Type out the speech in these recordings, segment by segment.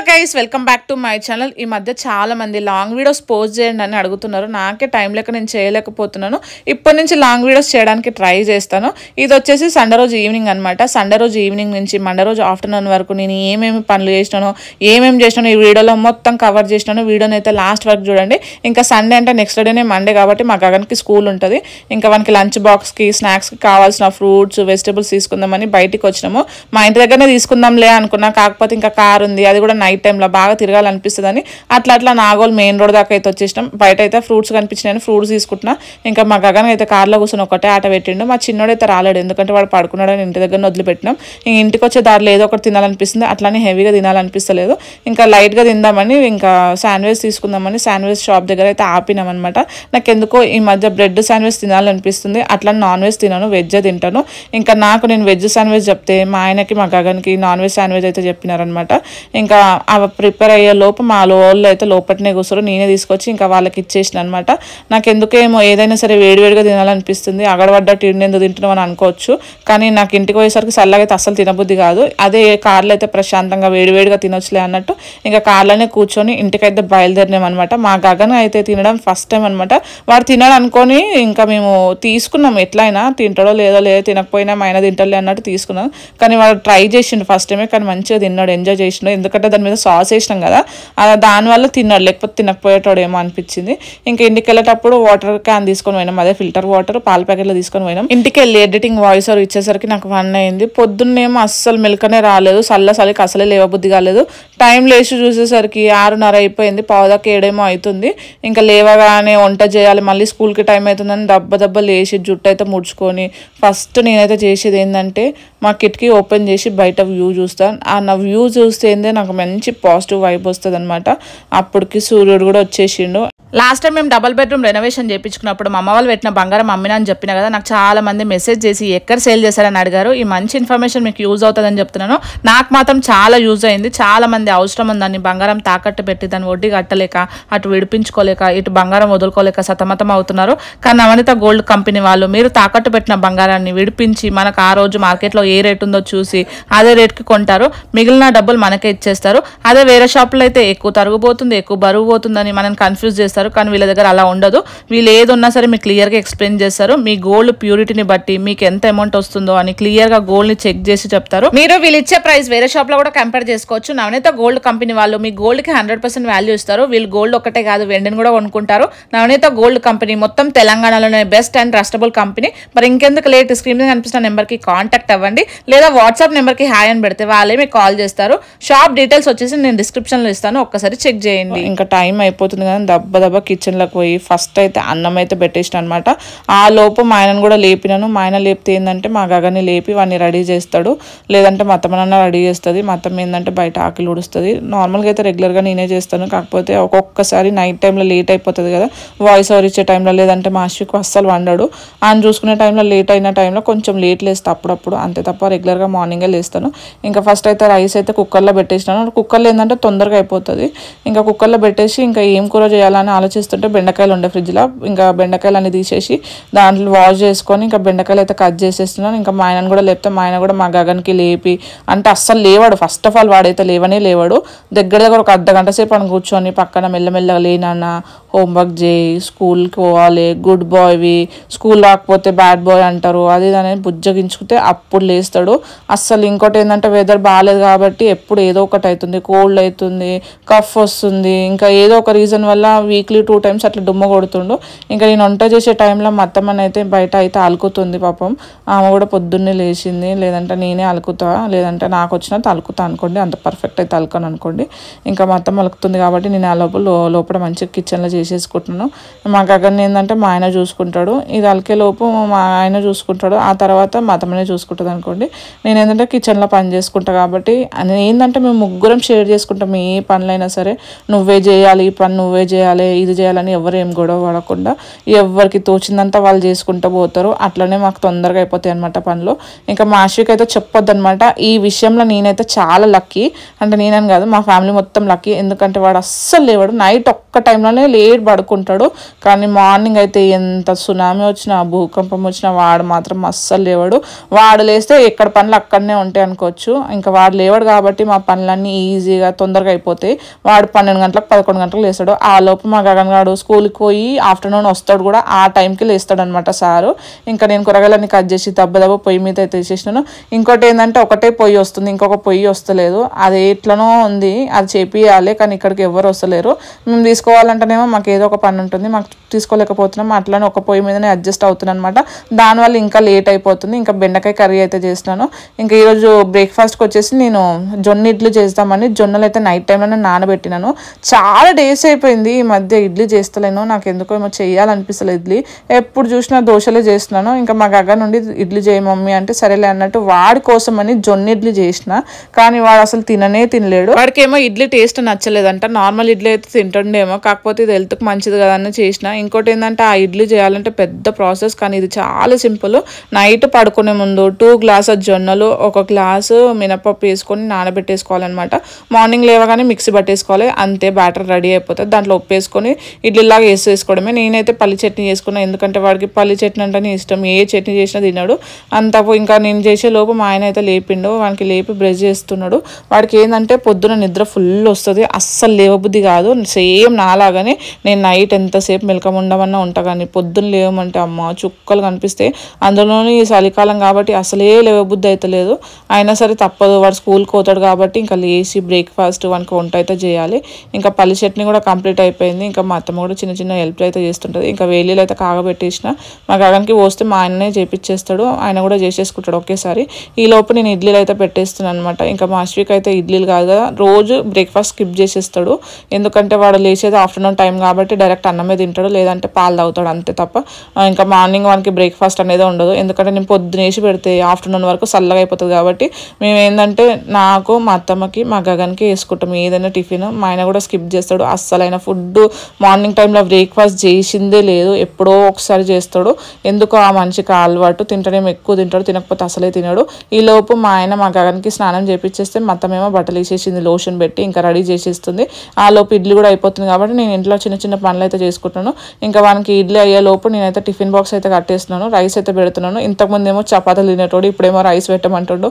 Guys welcome back to my channel. ఈ మధ్య చాలా మంది లాంగ్ వీడియోస్ పోస్ట్ చేయండి అని అడుగుతున్నారు. నాకే టైం లేక నేను చేయలేకపోతున్నాను. ఇప్పటి నుంచి లాంగ్ వీడియోస్ చేయడానికి ట్రై చేస్తాను. ఇది వచ్చేసి సండే రోజు ఈవినింగ్ అనమాట. సండే రోజు ఈవినింగ్ నుంచి మండే రోజు ఆఫ్టర్నూన్ వరకు నేను ఏమేమి పనులు చేసినానో ఏమేమి చేసినానో ఈ వీడియోలో మొత్తం కవర్ చేసినాను. వీడియోని అయితే లాస్ట్ వరకు చూడండి. ఇంకా సండే అంటే నెక్స్ట్ డేనే మండే కాబట్టి మా గగన్కి స్కూల్ ఉంటుంది. ఇంకా మనకి లంచ్ బాక్స్కి స్నాక్స్కి కావాల్సిన ఫ్రూట్స్ వెజిటబుల్స్ తీసుకుందామని బయటికి వచ్చినాము. మా ఇంటి దగ్గరనే తీసుకుందాంలే అనుకున్నా. కాకపోతే ఇంకా కార్ ఉంది, అది కూడా నైట్ టైంలో బాగా తిరగాలనిపిస్తుందని అట్లా నాగోల్ మెయిన్ రోడ్ దాకా అయితే వచ్చేసినాం. బయట అయితే ఫ్రూట్స్ కనిపించినాయని ఫ్రూట్స్ తీసుకుంటున్నా. ఇంకా మా గగన్ అయితే కార్లో కూర్చొని ఒకటే ఆట పెట్టిండు. మా చిన్నోడైతే రాలేడు, ఎందుకంటే వాడు పడుకున్నాడని ఇంటి దగ్గర వదిలిపెట్టినాం. ఇంటికి వచ్చే దారిలో ఏదో ఒకటి తినాలనిపిస్తుంది, అట్లానే హెవీగా తినాలనిపిస్తలేదు. ఇంకా లైట్గా తిందామని ఇంకా శాండ్విచ్ తీసుకుందామని శాండ్విచ్ షాప్ దగ్గర అయితే ఆపినాం అనమాట. నాకు ఎందుకో ఈ మధ్య బ్రెడ్ శాండ్విచ్ తినాలనిపిస్తుంది. అట్లా నాన్ వెజ్ తినాను, వెజ్ తింటాను. ఇంకా నేను వెజ్ శాండ్విచ్ చెప్తే మా ఆయనకి మా గగన్కి నాన్ వెజ్ శాండ్విచ్ అయితే చెప్పినారనమాట. ఇంకా అవి ప్రిపేర్ అయ్యే లోపు మా వాళ్ళు అయితే లోపలనే కూర్చోరు. నేనే తీసుకొచ్చి ఇంకా వాళ్ళకి ఇచ్చేసిన అనమాట. నాకు ఎందుకేమో ఏదైనా సరే వేడివేడిగా తినాలనిపిస్తుంది. అగడబడ్డట్టు ఇండి ఎందుకు తింటున్నాం అని అనుకోవచ్చు, కానీ నాకు ఇంటికి పోయేసరికి చల్లగా అయితే అస్సలు తినబుద్ధి కాదు. అదే కార్లో అయితే ప్రశాంతంగా వేడివేడిగా తినొచ్చులే అన్నట్టు ఇంకా కార్లోనే కూర్చొని ఇంటికైతే బయలుదేరినాం అనమాట. మా గగన్ అయితే తినడం ఫస్ట్ టైం అనమాట. వాడు తినడు అనుకొని ఇంకా మేము తీసుకున్నాం. ఎట్లయినా తింటాడో లేదో తినకపోయినా మా ఆయన తింటాడులే అన్నట్టు తీసుకున్నాం. కానీ వాడు ట్రై చేసిండు ఫస్ట్ టైమే, కానీ మంచిగా తిన్నాడు, ఎంజాయ్ చేసిండు. ఎందుకంటే దాని మీద సాస్ వేసినాం కదా, దానివల్ల తిన్నాడు, లేకపోతే తినకపోయేటోడేమో అనిపించింది. ఇంకా ఇంటికి వెళ్ళేటప్పుడు వాటర్ క్యాన్ తీసుకొని పోయినాం, అదే ఫిల్టర్ వాటర్ పాల ప్యాకెట్లో తీసుకొని పోయినాం. ఇంటికి వెళ్ళి ఎడిటింగ్ వాయిస్ ఓవర్ ఇచ్చేసరికి నాకు 1 అయింది. పొద్దున్నేమో అస్సలు మెలకనే రాలేదు, చల్లకి అసలే లేవబుద్ధి కాలేదు. టైం లేచి చూసేసరికి 6:30 అయిపోయింది, పావుదాకా 7 అవుతుంది. ఇంకా లేవగానే వంట చేయాలి, మళ్ళీ స్కూల్కి టైం అవుతుందని దెబ్బ లేచి జుట్టు అయితే ముడుచుకొని ఫస్ట్ నేనైతే చేసేది ఏంటంటే మా కిటికీ ఓపెన్ చేసి బయట వ్యూ చూస్తాను. నా వ్యూ చూస్తే నాకు మంచి పాజిటివ్ వైబ్ వస్తుంది అనమాట. అప్పటికి సూర్యుడు కూడా వచ్చేసిండు. లాస్ట్ టైం మేము డబుల్ బెడ్రూమ్ రెనోవేషన్ చేయించుకున్నప్పుడు మా అమ్మ వాళ్ళు పెట్టిన బంగారం అమ్మినా అని చెప్పినా కదా, నాకు చాలా మంది మెసేజ్ చేసి ఎక్కడ సేల్ చేశారని అడిగారు. ఈ మంచి ఇన్ఫర్మేషన్ మీకు యూజ్ అవుతుందని చెప్తున్నాను. నాకు మాత్రం చాలా యూజ్ అయింది. చాలా మంది అవసరం ఉందని బంగారం తాకట్టు పెట్టి దాన్ని వడ్డీ కట్టలేక అటు విడిపించుకోలేక ఇటు బంగారం వదులుకోలేక సతమతం అవుతున్నారు. కానీ నవనీత గోల్డ్ కంపెనీ వాళ్ళు మీరు తాకట్టు పెట్టిన బంగారాన్ని విడిపించి మనకు ఆ రోజు మార్కెట్లో ఏ రేట్ ఉందో చూసి అదే రేట్కి కొంటారు, మిగిలిన డబ్బులు మనకే ఇచ్చేస్తారు. అదే వేరే షాపులో అయితే ఎక్కువ తరుగుపోతుంది, ఎక్కువ బరువు పోతుందని మనం కన్ఫ్యూజ్ చేస్తారు. కానీ వీళ్ళ దగ్గర అలా ఉండదు. వీళ్ళు ఏది ఉన్నా సరే మీకు క్లియర్గా ఎక్స్ప్లెయిన్ చేస్తారు. మీ గోల్డ్ ప్యూరిటీని బట్టి మీకు ఎంత అమౌంట్ వస్తుందో అని క్లియర్గా గోల్డ్ని చెక్ చేసి చెప్తారు. మీరు వీళ్ళు ఇచ్చే ప్రైస్ వేరే షాప్లో కూడా కంపేర్ చేసుకోవచ్చు. నవనీత గోల్డ్ కంపెనీ వాళ్ళు మీ గోల్డ్కి 100% వాల్యూ ఇస్తారు. వీళ్ళు గోల్డ్ ఒకటే కాదు, వెండిని కూడా కొనుక్కుంటారు. నవనీత గోల్డ్ కంపెనీ మొత్తం తెలంగాణలోనే బెస్ట్ అండ్ ట్రస్టబుల్ కంపెనీ. మరి ఇంకెందుకు లేట్, స్క్రీన్ మీద కనిపిస్తున్న నెంబర్కి కాంటాక్ట్ అవ్వండి, లేదా వాట్సాప్ నెంబర్కి హాయ్ అని పెడితే వాళ్ళే మీకు కాల్ చేస్తారు. షాప్ డీటెయిల్స్ వచ్చేసి నేను డిస్క్రిప్షన్లో ఇస్తాను, ఒక్కసారి చెక్ చేయండి. ఇంకా టైం అయిపోతుంది కదా, దెబ్బ కిచెన్లోకి పోయి ఫస్ట్ అయితే అన్నం అయితే పెట్టేసిన అనమాట. ఆ లోపు మా ఆయనను కూడా లేపినాను. మా ఆయన లేపితే ఏంటంటే మా గగన్ని లేపి వాడిని రెడీ చేస్తాడు, లేదంటే మా అత్తమ్మనన్న రెడీ చేస్తుంది. మా అత్తమ్మ ఏంటంటే బయట ఆకలి ఉడుస్తుంది. నార్మల్గా అయితే రెగ్యులర్గా నేనే చేస్తాను, కాకపోతే ఒక్కొక్కసారి నైట్ టైంలో లేట్ అయిపోతుంది కదా వాయిస్ ఓవర్ ఇచ్చే టైంలో, లేదంటే మా అశ్వికు అస్సలు వండడు. ఆయన చూసుకునే టైంలో లేట్ అయిన టైంలో కొంచెం లేట్ లేస్తా అప్పుడప్పుడు, అంతే తప్ప రెగ్యులర్గా మార్నింగే లేస్తాను. ఇంకా ఫస్ట్ అయితే రైస్ అయితే కుక్కర్లో పెట్టేసినాను. కుక్కర్లో ఏంటంటే తొందరగా అయిపోతుంది. ఇంకా కుక్కర్లో పెట్టేసి ఇంకా ఏం కూర చేయాలని ఆలోచిస్తుంటే బెండకాయలు ఉండే ఫ్రిడ్జ్లో, ఇంకా బెండకాయలు అన్ని తీసేసి దాంట్లో వాష్ చేసుకొని ఇంకా బెండకాయలు అయితే కట్ చేసేస్తున్నాను. ఇంకా మా ఆయనను కూడా లేపితే మా ఆయన కూడా మా గగన్కి లేపి, అంటే అస్సలు లేవాడు. ఫస్ట్ ఆఫ్ ఆల్ వాడైతే లేవాడు. దగ్గర ఒక అర్ధగంట సేపు అని కూర్చొని పక్కన మెల్లమెల్లగా లేనన్న హోంవర్క్ చేయి, స్కూల్కి పోవాలి, గుడ్ బాయ్వి, స్కూల్ రాకపోతే బ్యాడ్ బాయ్ అంటారు, అది అనేది బుజ్జగించుకుంటే అప్పుడు లేస్తాడు. అస్సలు ఇంకోటి ఏంటంటే వెదర్ బాగాలేదు కాబట్టి ఎప్పుడు ఏదో ఒకటి అవుతుంది, కోల్డ్ అవుతుంది, కఫ్ వస్తుంది, ఇంకా ఏదో ఒక రీజన్ వల్ల వీక్లీ 2 times అట్లా దుమ్మ కొడుతుండు. ఇంకా నేను వంట చేసే టైంలో మా అత్తమ్మని అయితే బయట అయితే అలుకుతుంది పాపం. ఆమె కూడా పొద్దున్నే లేచింది, లేదంటే నేనే అలుకుతా, లేదంటే నాకు వచ్చినంత అలుకుతా అనుకోండి, అంత పర్ఫెక్ట్ అయితే అలకను అనుకోండి. ఇంకా మా అత్తమ్మ అలుకుతుంది కాబట్టి నేను ఆ లోపల మంచిగా కిచెన్లో చేసేసుకుంటున్నాను. మా గగన్ని ఏంటంటే మా ఆయన చూసుకుంటాడు, ఇది అలికే లోపు మా ఆయన చూసుకుంటాడు, ఆ తర్వాత మా అత్తమ్మనే చూసుకుంటుంది అనుకోండి. నేను ఏంటంటే కిచెన్లో పని చేసుకుంటా కాబట్టి ఏంటంటే మేము ముగ్గురం షేర్ చేసుకుంటాం. ఏ పనులైనా సరే నువ్వే చేయాలి, ఈ పని నువ్వే చేయాలి, ఇది చేయాలని ఎవరు ఏం గొడవ పడకుండా ఎవరికి తోచిందంతా వాళ్ళు చేసుకుంటూ పోతారు. అట్లనే మాకు తొందరగా అయిపోతాయి అనమాట పనులు. ఇంకా మా ఆశ్విక్ అయితే చెప్పొద్దు అనమాట. ఈ విషయంలో నేనైతే చాలా లక్కీ, అంటే నేనని కాదు మా ఫ్యామిలీ మొత్తం లక్కీ. ఎందుకంటే వాడు అస్సలు లేవాడు, నైట్ ఒక్క టైంలోనే లేట్ పడుకుంటాడు. కానీ మార్నింగ్ అయితే ఎంత సునామీ వచ్చినా భూకంపం వచ్చినా వాడు మాత్రం అస్సలు లేవాడు. వాడు లేస్తే ఎక్కడ పనులు అక్కడనే ఉంటాయి అనుకోవచ్చు. ఇంకా వాడు లేవాడు కాబట్టి మా పనులన్నీ ఈజీగా తొందరగా అయిపోతాయి. వాడు 12 గంటలకు 11 గంటలకు లేస్తాడు. ఆ లోపు మా గగన్ గాడు స్కూల్కి పోయి ఆఫ్టర్నూన్ వస్తాడు కూడా, ఆ టైంకి లేస్తాడు అనమాట సారు. ఇంకా నేను కూరగాయలన్నీ కట్ చేసి దెబ్బ పొయ్యి మీద అయితే వేసేసినాను. ఇంకోటి ఏంటంటే ఒకటే పొయ్యి వస్తుంది, ఇంకొక పొయ్యి వస్తలేదు. అది ఎట్లనో ఉంది, అది చేపియాలి. కానీ ఇక్కడికి ఎవరు వస్తలేరు. మేము తీసుకోవాలంటేనేమో మాకు ఏదో ఒక పని ఉంటుంది, మాకు తీసుకోలేకపోతున్నాం. అట్లనే ఒక పొయ్యి మీదనే అడ్జస్ట్ అవుతున్నాను అనమాట. దానివల్ల ఇంకా లేట్ అయిపోతుంది. ఇంకా బెండకాయ కర్రీ అయితే చేసినాను. ఇంకా ఈరోజు బ్రేక్ఫాస్ట్కి వచ్చేసి నేను జొన్న ఇడ్లీ చేద్దామని జొన్నలు అయితే నైట్ టైంలోనే నానబెట్టినాను. చాలా డేస్ అయిపోయింది ఈ మధ్య ఇడ్లీ చేస్తలేను, నాకు ఎందుకో ఏమో చేయాలనిపిస్తలేదు ఇడ్లీ. ఎప్పుడు చూసినా దోశలే చేస్తున్నాను. ఇంకా మా గగ్గ నుండి ఇడ్లీ చేయ మమ్మీ అంటే సరేలే అన్నట్టు వాడి కోసం అని జొన్న ఇడ్లీ చేసిన. కానీ వాడు అసలు తినలేడు. వాడికి ఏమో ఇడ్లీ టేస్ట్ నచ్చలేదంట. నార్మల్ ఇడ్లీ అయితే తింటుండేమో, కాకపోతే ఇది హెల్త్కి మంచిది కదా అని చేసిన. ఇంకోటి ఏంటంటే ఆ ఇడ్లీ చేయాలంటే పెద్ద ప్రాసెస్, కానీ ఇది చాలా సింపుల్. నైట్ పడుకునే ముందు 2 గ్లాసెస్ జొన్నలు 1 గ్లాసు మినపప్పు వేసుకొని నానబెట్టేసుకోవాలన్నమాట. మార్నింగ్ లేవగానే మిక్సీ పట్టేసుకోవాలి, అంతే బ్యాటర్ రెడీ అయిపోతుంది. దాంట్లో ఉప్పు వేసుకొని ఇడ్లీలాగా వేసుకోవడమే. నేనైతే పల్లి చట్నీ చేసుకున్నాను, ఎందుకంటే వాడికి పల్లి చట్నీ అంటేనే ఇష్టం. ఏ చట్నీ చేసినా తిన్నాడు. అంత ఇంకా నేను చేసే లోపు మా ఆయన అయితే లేపిండు, వానికి లేపి బ్రష్ చేస్తున్నాడు. వాడికి ఏంటంటే పొద్దున నిద్ర ఫుల్ వస్తుంది, అస్సలు లేవబుద్ధి కాదు. సేమ్ నాలాగానే నేను నైట్ ఎంతసేపు మెలకముండమన్నా ఉంటా, కానీ పొద్దున్న లేవమంటే అమ్మ చుక్కలు కనిపిస్తే. అందులోని ఈ చలికాలం కాబట్టి అసలే లేవబుద్ధి అయితే లేదు. అయినా సరే తప్పదు, వాడు స్కూల్కి పోతాడు కాబట్టి ఇంకా లేచి బ్రేక్ఫాస్ట్ వానికి వంట అయితే చేయాలి. ఇంకా పల్లి చట్నీ కూడా కంప్లీట్ అయిపోయింది. ఇంకా మా అత్తమ్మ కూడా చిన్న చిన్న హెల్ప్ అయితే చేస్తుంటుంది. ఇంకా వేలీలు అయితే కాగబెట్టేసిన. మా గగన్కి పోస్తే మా ఆయననే చేపించేస్తాడు, ఆయన కూడా చేసేసుకుంటాడు ఒకేసారి. ఈ లోపు నేను ఇడ్లీలు అయితే పెట్టేస్తున్నాను అనమాట. ఇంకా మా ఆశ్విక్ అయితే ఇడ్లీలు కాదు కదా, రోజు బ్రేక్ఫాస్ట్ స్కిప్ చేసేస్తాడు. ఎందుకంటే వాడు లేచేది ఆఫ్టర్నూన్ టైం కాబట్టి డైరెక్ట్ అన్నమే తింటాడు, లేదంటే పాలు తాగుతాడు అంతే తప్ప. ఇంకా మార్నింగ్ వానికి బ్రేక్ఫాస్ట్ అనేది ఉండదు. ఎందుకంటే నేను పొద్దునేసి పెడితే ఆఫ్టర్నూన్ వరకు చల్లగా అయిపోతుంది కాబట్టి మేము ఏంటంటే నాకు మా అత్తమ్మకి మా గగన్కి వేసుకుంటాం ఏదైనా టిఫిన్. మా ఆయన కూడా స్కిప్ చేస్తాడు. అస్సలైన ఫుడ్ మార్నింగ్ టైంలో బ్రేక్ఫాస్ట్ చేసిందే లేదు, ఎప్పుడో ఒకసారి చేస్తాడు. ఎందుకో ఆ మనిషికి అలవాటు, తింటేనేమో ఎక్కువ తింటాడు, తినకపోతే అసలే తినడు. ఈ లోపు మా ఆయన మా గగన్కి స్నానం చేపించేస్తే మొత్తమేమో బట్టలు వేసేసింది లోషన్ పెట్టి, ఇంకా రెడీ చేసేస్తుంది. ఆ లోపు ఇడ్లీ కూడా అయిపోతుంది కాబట్టి నేను ఇంట్లో చిన్న చిన్న పనులు అయితే చేసుకుంటున్నాను. ఇంకా వానికి ఇడ్లీ అయ్యే లోపు నేనైతే టిఫిన్ బాక్స్ అయితే కట్టేస్తున్నాను, రైస్ అయితే పెడుతున్నాను. ఇంతకుముందు ఏమో చపాతీలు తినేటోడు, ఇప్పుడేమో రైస్ పెట్టమంటాడు.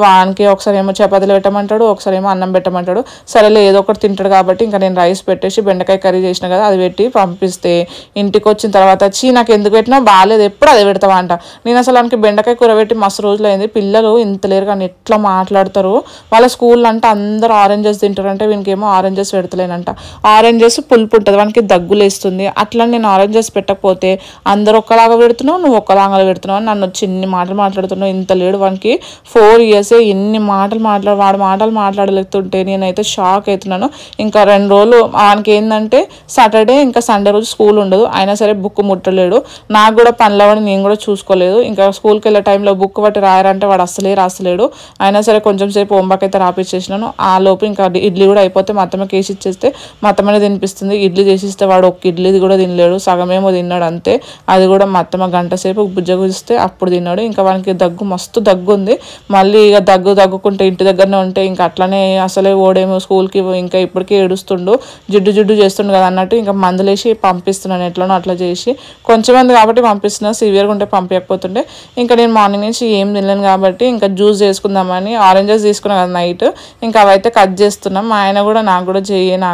వానికి ఒకసారి ఏమో చపాతీలు పెట్టమంటాడు, ఒకసారి ఏమో అన్నం పెట్టమంటాడు. సరేలే ఏదో ఒకటి తింటాడు కాబట్టి ఇంకా నేను రైస్ పెట్టేసి బెండకాయ కర్రీ చేసిన కదా అది పెట్టి పంపిస్తే, ఇంటికి వచ్చిన తర్వాత వచ్చి నాకు ఎందుకు పెట్టినా బాగాలేదు, ఎప్పుడు అదే పెడతావా అంట. నేను అసలు ఆయనకి బెండకాయ కూర పెట్టి మస్తు రోజులు అయింది. పిల్లలు ఇంత లేరు కానీ ఎట్లా మాట్లాడతారు. వాళ్ళ స్కూల్లో అంటే అందరూ ఆరెంజెస్ తింటారంటే వీనికి ఏమో ఆరెంజెస్ పెడతలేనంట. ఆరెంజెస్ పులుపు ఉంటుంది, వానికి దగ్గులేస్తుంది. అట్లా నేను ఆరెంజెస్ పెట్టకపోతే అందరూ ఒక్కలాగా పెడుతున్నావు, నువ్వు ఒక్కలాగా పెడుతున్నావు అని నన్ను చిన్ని మాటలు మాట్లాడుతున్నావు. ఇంత లేడు వానికి 4 years ఎన్ని మాటలు వాడు మాటలు మాట్లాడలేకుంటే నేనైతే షాక్ అవుతున్నాను. ఇంకా 2 రోజులు వానికి ఏంటంటే సాటర్డే ఇంకా సండే రోజు స్కూల్ ఉండదు, అయినా సరే బుక్ ముట్టలేడు. నాకు కూడా పనులవని నేను కూడా చూసుకోలేదు. ఇంకా స్కూల్కి వెళ్ళే టైంలో బుక్ బట్టి రాయారంటే వాడు అసలే రాసలేడు. అయినా సరే కొంచెం సేపు హోంవర్క్ అయితే రాపిచ్చేసినాను. ఆ లోపు ఇంకా ఇడ్లీ కూడా అయిపోతే మా అత్తమ్మకి వేసి ఇచ్చేస్తే మా అత్తమ్మనే తినిపిస్తుంది. ఇడ్లీ చేసిస్తే వాడు ఒక్క ఇడ్లీది కూడా తినలేడు, సగమేమో తిన్నాడు అంతే. అది కూడా మా అత్తమ్మ గంట సేపు గుజ్జగుస్తే అప్పుడు తిన్నాడు. ఇంకా వానికి మస్తు దగ్గు ఉంది. మళ్ళీ ఇక దగ్గుకుంటే ఇంటి దగ్గరనే ఉంటే ఇంకా అట్లనే అసలే ఓడేమో స్కూల్కి, ఇంకా ఇప్పటికీ ఏడుస్తుండు, జిడ్డు చేస్తుండు కదా అన్నట్టు ఇంకా మందులేసి పంపిస్తున్నాను. ఎట్లనో అట్లా చేసి కొంచెమంది కాబట్టి పంపిస్తున్నాను, సివియర్గా ఉంటే పంపించకపోతుండే. ఇంకా నేను మార్నింగ్ నుంచి ఏం తినలేను కాబట్టి ఇంకా జ్యూస్ చేసుకుందామని ఆరెంజెస్ తీసుకున్నాను కదా నైట్, ఇంకా అవైతే కట్ చేస్తున్నాం. మా ఆయన కూడా నాకు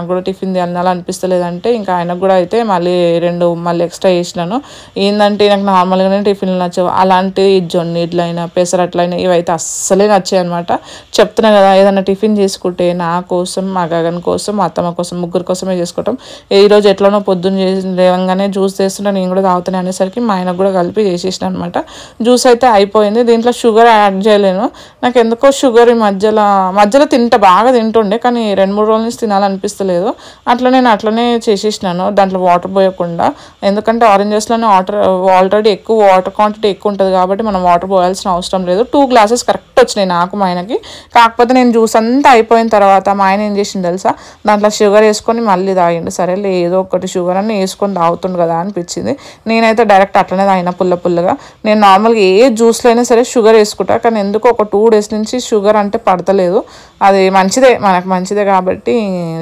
కూడా టిఫిన్ తినాలనిపిస్తలేదంటే ఇంకా ఆయనకు కూడా అయితే మళ్ళీ 2 ఎక్స్ట్రా చేసినాను. ఏంటంటే నాకు నార్మల్గానే టిఫిన్లు నచ్చవు, అలాంటి జొన్న ఇడ్లైనా పెసరట్లైనా ఇవైతే అస్సలే నచ్చాయి అనమాట. చెప్తున్నా కదా, ఏదైనా టిఫిన్ చేసుకుంటే నా కోసం, మా గగన్ కోసం, మా అత్తమ్మ కోసం, ముగ్గురు కోసమే చేసుకుంటాం. ఈరోజు ఎట్లనో పొద్దున్న లేవగానే జ్యూస్ చేస్తుంటే నేను కూడా తాగుతాను అనేసరికి మా ఆయనకు కూడా కలిపి చేసేసిన అనమాట. జ్యూస్ అయితే అయిపోయింది. దీంట్లో షుగర్ యాడ్ చేయలేను, నాకు ఎందుకో షుగర్ ఈ మధ్యలో బాగా తింటుండే, కానీ 2-3 రోజుల నుంచి తినాలనిపిస్తలేదు. అట్లనే చేసేసినాను దాంట్లో వాటర్ పోయకుండా. ఎందుకంటే ఆరెంజెస్లోనే ఆల్రెడీ ఎక్కువ వాటర్ క్వాంటిటీ ఎక్కువ ఉంటుంది కాబట్టి మనం వాటర్ పోయాల్సిన అవసరం లేదు. 2 గ్లాసెస్ కరెక్ట్ వచ్చినాయి నాకు మా ఆయనకి. కాకపోతే నేను జ్యూస్ అంతా అయిపోయిన తర్వాత మా ఆయన ఏం చేసింది తెలుసా, దాంట్లో షుగర్ వేసుకొని మళ్ళీ తాగి తాగిండు. సరేలే ఏదో ఒకటి షుగర్ అని వేసుకొని తాగుతుండు కదా అనిపించింది. నేనైతే డైరెక్ట్ అట్లనే తాగిన పుల్లగా. నేను నార్మల్గా ఏ జ్యూస్లో అయినా సరే షుగర్ వేసుకుంటా, కానీ ఎందుకు ఒక 2 days నుంచి షుగర్ అంటే పడతలేదు. అది మంచిదే, మనకు మంచిదే కాబట్టి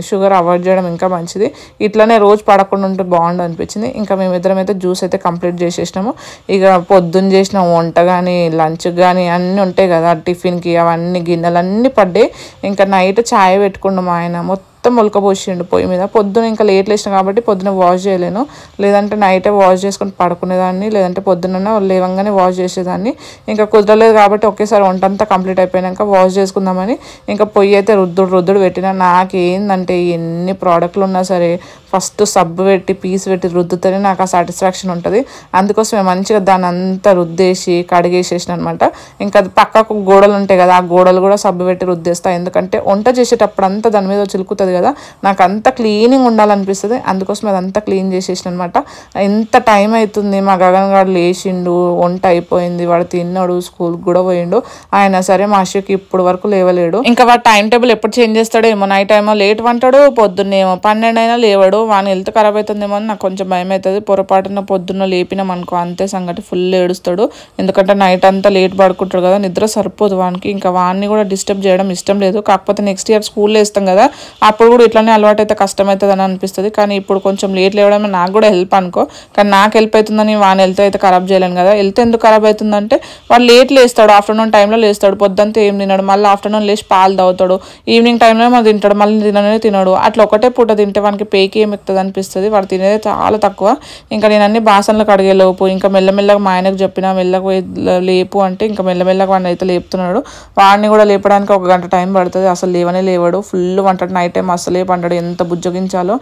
షుగర్ అవాయిడ్ చేయడం ఇంకా మంచిది. ఇట్లనే రోజు పడకుండా ఉంటే బాగుండు అనిపించింది. ఇంకా మేమిద్దరం అయితే జ్యూస్ అయితే కంప్లీట్ చేసేసినాము. ఇక పొద్దున్న చేసిన వంట కానీ లంచ్ కానీ అన్నీ ఉంటాయి కదా టిఫిన్కి, అవన్నీ గిన్నెలన్నీ పడ్డాయి. ఇంకా నైట్ ఛాయ్ పెట్టుకున్నాము. ఆయన మొత్తం మొలకపోసిండు పొయ్యి మీద. పొద్దున ఇంకా లేట్ లేసిన కాబట్టి పొద్దున వాష్ చేయలేను, లేదంటే నైటే వాష్ చేసుకొని పడుకునేదాన్ని, లేదంటే పొద్దున్న లేవంగానే వాష్ చేసేదాన్ని. ఇంకా కుదరలేదు కాబట్టి ఒకేసారి వంట అంతా కంప్లీట్ అయిపోయాక వాష్ చేసుకుందామని ఇంకా పొయ్యి అయితే రుద్దుడు పెట్టిన. నాకేందంటే ఎన్ని ప్రోడక్ట్లు ఉన్నా సరే ఫస్ట్ సబ్బు పెట్టి పీస్ పెట్టి రుద్దుతేనే నాకు ఆ సాటిస్ఫాక్షన్ ఉంటుంది. అందుకోసమే మంచిగా దాన్ని అంతా రుద్దేసి కడిగేసేసిన అనమాట. ఇంకా అది పక్కకు గోడలు ఉంటాయి కదా, ఆ గోడలు కూడా సబ్బు పెట్టి రుద్దేస్తా. ఎందుకంటే వంట చేసేటప్పుడు అంతా దాని మీద చిలుకుతుంది కదా, నాకు అంతా క్లీనింగ్ ఉండాలనిపిస్తుంది. అందుకోసం అదంతా క్లీన్ చేసేసిన అనమాట. ఎంత టైం అవుతుంది, మా గగన్ గారు లేచిండు, వంట అయిపోయింది, వాడు తిన్నాడు, స్కూల్కి కూడా పోయిండు. ఆయన సరే మా అశ్వకి ఇప్పుడు వరకు లేవలేడు. ఇంకా వాడు టైం టేబుల్ ఎప్పుడు చేంజ్ చేస్తాడో ఏమో. నైట్ ఏమో లేట్ వంటాడు, పొద్దున్నేమో 12 అయినా లేవాడు. వాని హెల్త్ ఖరాబ్ అవుతుందేమో అని నాకు కొంచెం భయం అవుతుంది. పొరపాటున పొద్దున్న లేపినాం అనుకో అంతే సంగతి, ఫుల్ ఏడుస్తాడు. ఎందుకంటే నైట్ అంతా లేట్ పడుకుంటాడు కదా, నిద్ర సరిపోదు వానికి. ఇంకా వాడిని కూడా డిస్టర్బ్ చేయడం ఇష్టం లేదు. కాకపోతే నెక్స్ట్ ఇయర్ స్కూల్లో వేస్తాం కదా, అప్పుడు కూడా ఇట్లానే అలవాటు అయితే కష్టమవుతుంది అని అనిపిస్తుంది. కానీ ఇప్పుడు కొంచెం లేట్ లేవడం నాకు కూడా హెల్ప్ అనుకో, కానీ నాకు హెల్ప్ అవుతుందని వాని హెల్త్ అయితే ఖరాబ్ చేయలేను కదా. హెల్త్ ఎందుకు ఖరాబ్ అవుతుందంటే వాడు లేట్ లేస్తాడు, ఆఫ్టర్నూన్ టైంలో లేస్తాడు, పొద్దుంతా ఏం తిన్నాడు, మళ్ళీ ఆఫ్టర్నూన్ లేచి పాలు తాగుతాడు, ఈవినింగ్ టైంలో మళ్ళీ తింటాడు, మళ్ళీ తినడు. అట్లా ఒకటే పూట తింటే వానికి పేకి ఏం ఎక్కుతుంది అనిపిస్తుంది. వాడు తినేది చాలా తక్కువ. ఇంకా నేను అన్ని బాసనలు కడిగేలోపు ఇంకా మెల్లమెల్లగా మా ఆయనకు చెప్పిన మెల్లగా లేపు అంటే ఇంకా మెల్లమెల్లగా వాడిని అయితే లేపుతున్నాడు. వాడిని కూడా లేపడానికి 1 గంట టైం పడుతుంది. అసలు లేవడు, ఫుల్ వంటాడు. నైట్ టైం అసలే వంటాడు, ఎంత బుజ్జగించాలో.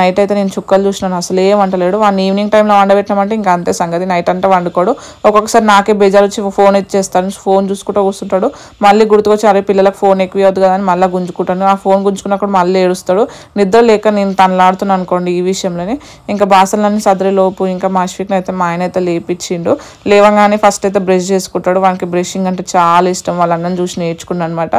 నైట్ అయితే నేను చుక్కలు చూసినాను, అసలే వంటలేడు. వాడిని ఈవినింగ్ టైంలో వండబెట్టినామంటే ఇంకా అంతే సంగతి, నైట్ అంతా వండుకోడు. ఒక్కొక్కసారి నాకే బేజారు వచ్చి ఫోన్ ఇచ్చేస్తాను, ఫోన్ చూసుకుంటూ కూర్చుంటాడు. మళ్ళీ గుర్తుకొచ్చి అరే పిల్లలకు ఫోన్ ఎక్కువ అవుతుంది కదా అని మళ్ళీ గుంజుకుంటాను. ఆ ఫోన్ గుంజుకున్నప్పుడు మళ్ళీ ఏడుస్తాడు. నిద్ర లేక నేను తనలాడుతున్నాను అనుకోండి ఈ విషయంలోనే. ఇంకా బాసనలన్నీ సదిరేలోపు ఇంకా మా అశ్విక్ని అయితే మా ఆయన అయితే లేపించిండు. లేవగానే ఫస్ట్ అయితే బ్రష్ చేసుకుంటాడు. వానికి బ్రషింగ్ అంటే చాలా ఇష్టం, వాళ్ళ అన్నని చూసి నేర్చుకున్నాడు అనమాట.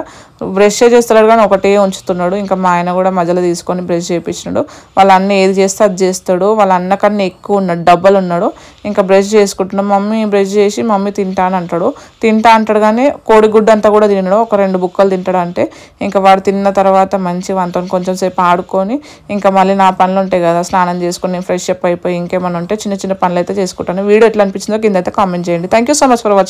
బ్రష్ చేస్తాడు కానీ ఒకటే ఉంచుతున్నాడు. ఇంకా మా ఆయన కూడా మధ్యలో తీసుకొని బ్రష్ చేయించినాడు. వాళ్ళ అన్న ఏది చేస్తే అది చేస్తాడు. వాళ్ళ అన్న కన్నా ఎక్కువ ఉన్నాడు, డబ్బలు ఉన్నాడు. ఇంకా బ్రష్ చేసుకుంటున్నాడు. మమ్మీ బ్రష్ చేసి మమ్మీ తింటా అంటాడు కానీ కోడిగుడ్డు అంతా కూడా తినడు, ఒక 2 బుక్కలు తింటాడు. అంటే ఇంకా వాడు తిన్న తర్వాత మంచి వంతో కొంచెం సేపు ఆడుకొని ఇంకా మళ్ళీ నా పనులు ఉంటాయి కదా, స్నానం చేసుకొని నేను ఫ్రెష్ అప్ అయిపోయి ఇంకేమైనా ఉంటే చిన్న చిన్న పనులు అయితే చేసుకుంటాను. వీడియో ఎట్లా అనిపించిందో కింద అయితే కామెంట్ చేయండి. Thank you so much for watching.